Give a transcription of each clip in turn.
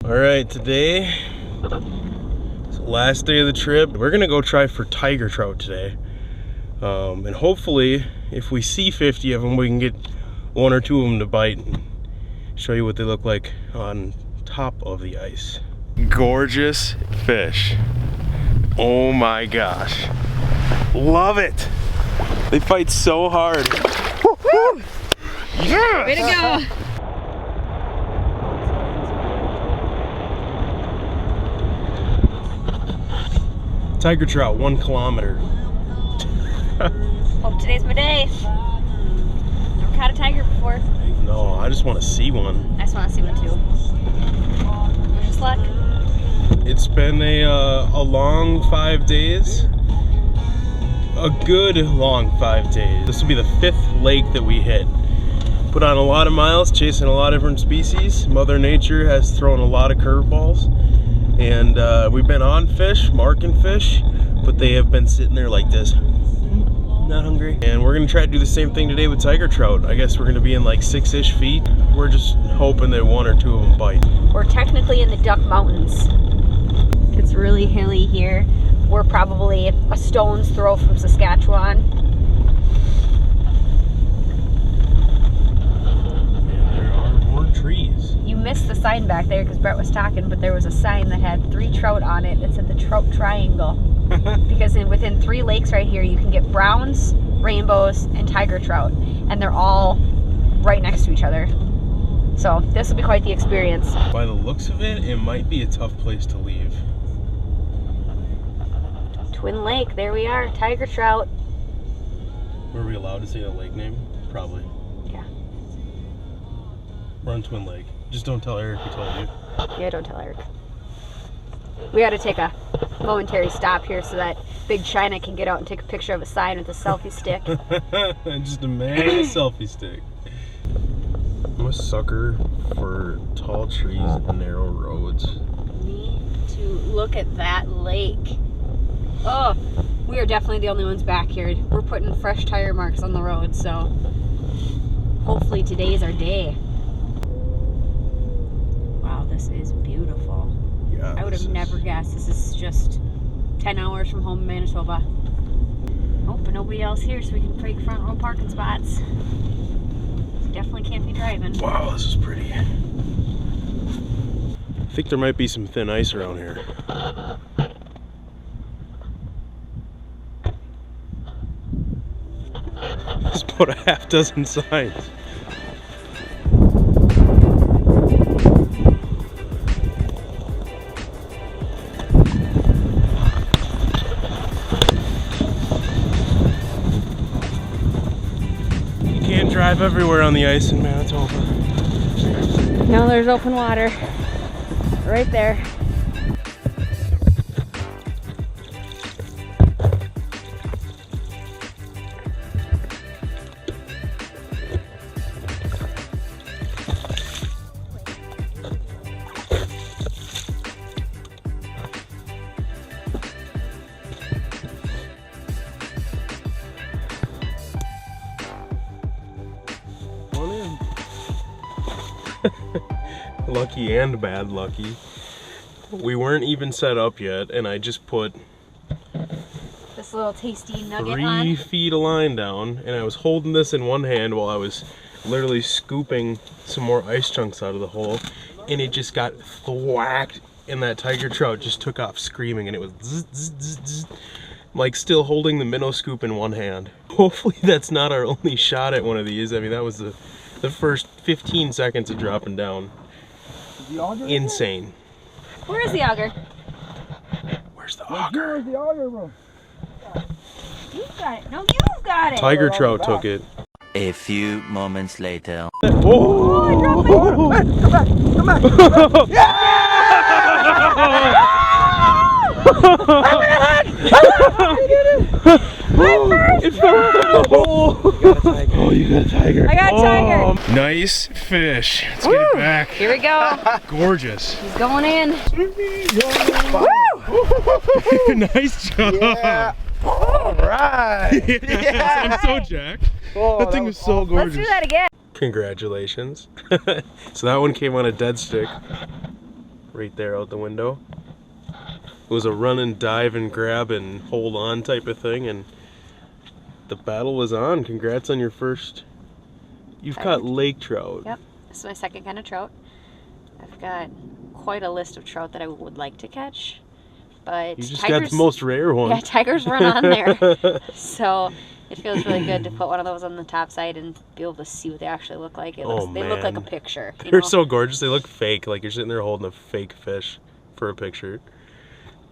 All right, today is the last day of the trip. We're gonna go try for tiger trout today. And hopefully, if we see 50 of them, we can get one or two of them to bite and show you what they look like on top of the ice. Gorgeous fish. Oh my gosh. Love it. They fight so hard. Woo! Yeah! Way to go. Tiger trout, 1 kilometer. Hope today's my day. Never caught a tiger before. No, I just want to see one. I just want to see one too. Wish us luck. It's been a long 5 days. A good long 5 days. This will be the 5th lake that we hit. Put on a lot of miles, chasing a lot of different species. Mother Nature has thrown a lot of curveballs. And we've been on fish, marking fish, but they have been sitting there like this. Not hungry. And we're gonna try to do the same thing today with tiger trout. I guess we're gonna be in like 6-ish feet. We're just hoping that 1 or 2 of them bite. We're technically in the Duck Mountains. It's really hilly here. We're probably a stone's throw from Saskatchewan. And there are more trees. You missed the sign back there because Brett was talking, but there was a sign that had 3 trout on it that said the Trout Triangle. Because within 3 lakes right here, you can get browns, rainbows, and tiger trout. And they're all right next to each other. So this will be quite the experience. By the looks of it, it might be a tough place to leave. Twin Lake, there we are, tiger trout. Were we allowed to say the lake name? Probably. Yeah. We're on Twin Lake. Just don't tell Eric we told you. Yeah, don't tell Eric. We got to take a momentary stop here so that Big China can get out and take a picture of a sign with a selfie stick. Just a man with a selfie stick. I'm a sucker for tall trees and narrow roads. Me too. Look at that lake. Oh, we are definitely the only ones back here. We're putting fresh tire marks on the road, so hopefully today is our day. Wow, this is beautiful. Yeah, I would have never guessed. This is just 10 hours from home in Manitoba. Oh, but nobody else here, so we can take front row parking spots. Definitely can't be driving. Wow, this is pretty. I think there might be some thin ice around here. There's about a half dozen signs. You can't drive everywhere on the ice in Manitoba. No, there's open water right there. Lucky and bad lucky. We weren't even set up yet, and I just put This little tasty nugget 3 on. feet of line down, and I was holding this in one hand while I was literally scooping some more ice chunks out of the hole, and it just got thwacked, and that tiger trout just took off screaming, and it was zzz, zzz, zzz, zzz, like still holding the minnow scoop in one hand. Hopefully that's not our only shot at one of these. I mean, that was the first 15 seconds of dropping down. Insane. Where is the auger? Where's the auger? Where's the auger, bro? You've got it. No, you've got it. Tiger trout took it. A few moments later. Oh, I dropped it. Come back! Come back! Come back! Yeah! It fell out of the hole. Oh, you got a tiger. I got a tiger. Nice fish. Let's get it back. Here we go. Gorgeous. He's going in. Nice job. Yeah. All right. Yeah. I'm so jacked. Oh, that thing was so Let's gorgeous. do that again. Congratulations. So that one came on a dead stick. right there out the window. It was a run and dive and grab and hold on type of thing, and the battle was on. Congrats on your first. You've caught lake trout. Yep, this is my second kind of trout. I've got quite a list of trout that I would like to catch, but you just got the most rare one. Yeah, tigers weren't on there, so it feels really good to put one of those on the top side and be able to see what they actually look like. They look like a picture. They're so gorgeous. They look fake, like you're sitting there holding a fake fish for a picture.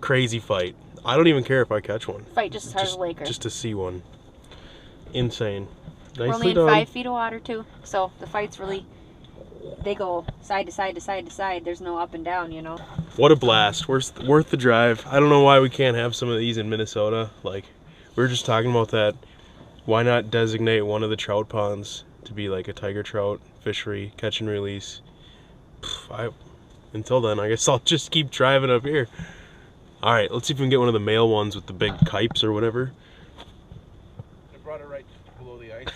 Crazy fight. I don't even care if I catch one. Fight just as hard as a laker. Just to see one. Insane. We're only Nicely in done. 5 feet of water too, so the fights really, they go side to side to side to side. There's no up and down, you know. What a blast. Worth the drive. I don't know why we can't have some of these in Minnesota. Like, we were just talking about that. Why not designate one of the trout ponds to be like a tiger trout fishery, catch and release? Until then, I guess I'll just keep driving up here. All right, let's see if we can get one of the male ones with the big kipes or whatever. I brought it right below the ice.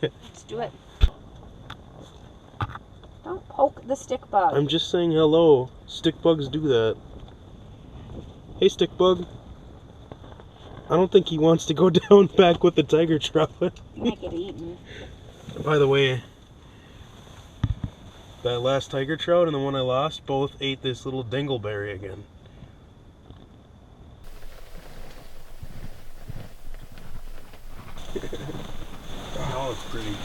Let's do it. Don't poke the stick bug. I'm just saying hello. Stick bugs do that. Hey, stick bug. I don't think he wants to go down back with the tiger trout. He might get eaten. By the way, that last tiger trout and the one I lost both ate this little dingleberry again. Oh, it's pretty.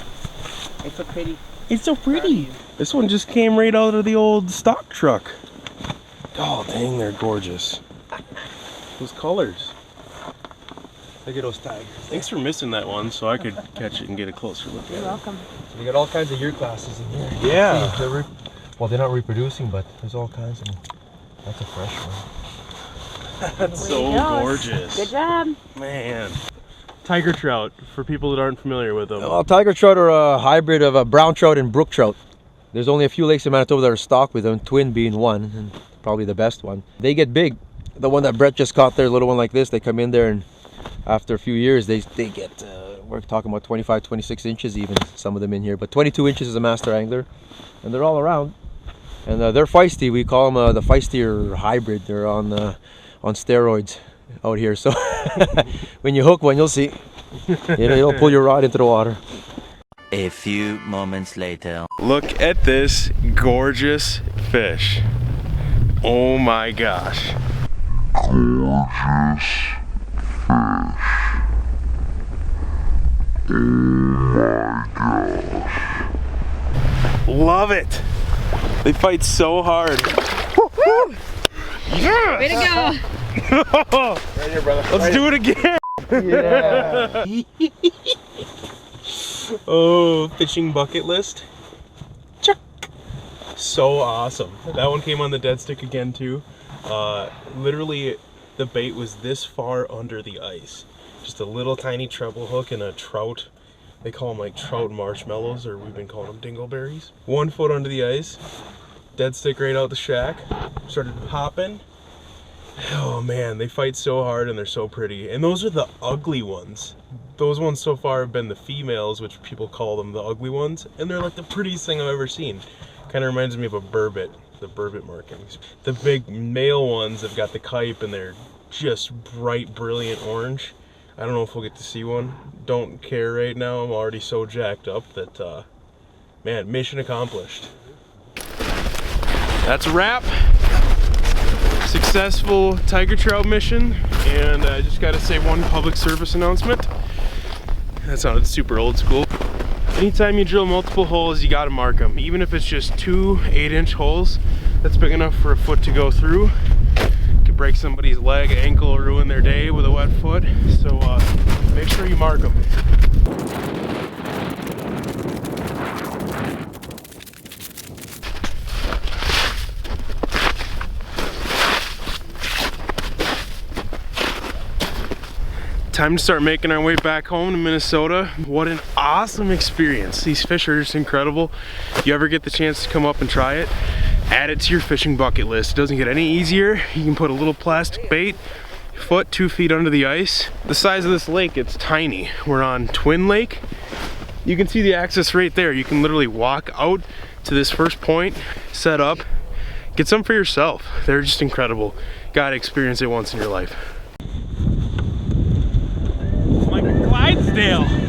It's so pretty. It's so pretty. This one just came right out of the old stock truck. Oh, dang, they're gorgeous. Those colors. Look at those tigers. Thanks for missing that one so I could catch it and get a closer look at You're it. welcome. So you got all kinds of year classes in here. Yeah. See, well, they're not reproducing, but there's all kinds of them. That's a fresh one. That's There so he goes. gorgeous. Good job. Man. Tiger trout, for people that aren't familiar with them. Well, tiger trout are a hybrid of a brown trout and brook trout. There's only a few lakes in Manitoba that are stocked with them, Twin being one, and probably the best one. They get big. The one that Brett just caught there, a little one like this, they come in there and after a few years, they get, we're talking about 25, 26 inches even, some of them in here. But 22 inches is a master angler, and they're all around. And they're feisty. We call them the feistier hybrid. They're on steroids out here. So when you hook one, you'll see. It'll pull your rod into the water. A few moments later. Look at this gorgeous fish. Oh my gosh. Love it. They fight so hard. Yeah. Way to go. Right here, brother. Let's do it again. Yeah. Oh, fishing bucket list. Chuck. So awesome. That one came on the dead stick again too. Literally the bait was this far under the ice. Just a little tiny treble hook and a trout. They call them like trout marshmallows, or we've been calling them dingleberries. 1 foot under the ice. Dead stick right out the shack. Started hopping. Oh man, they fight so hard and they're so pretty. And those are the ugly ones. Those ones so far have been the females, which people call them the ugly ones. And they're like the prettiest thing I've ever seen. Kind of reminds me of a burbot, the burbot markings. The big male ones have got the kype and they're just bright, brilliant orange. I don't know if we'll get to see one. Don't care right now. I'm already so jacked up that, man, mission accomplished. That's a wrap. Successful tiger trout mission, and I just gotta say one public service announcement. That sounded super old school. Anytime you drill multiple holes, you gotta mark them. Even if it's just 2 8-inch holes, that's big enough for a foot to go through. Could break somebody's leg, ankle, ruin their day with a wet foot. So make sure you mark them. Time to start making our way back home to Minnesota. What an awesome experience. These fish are just incredible. If you ever get the chance to come up and try it, add it to your fishing bucket list. It doesn't get any easier. You can put a little plastic bait, foot, 2 feet under the ice. The size of this lake, it's tiny. We're on Twin Lake. You can see the access right there. You can literally walk out to this first point, set up, Get some for yourself. They're just incredible. Gotta experience it once in your life. It's like a Clydesdale.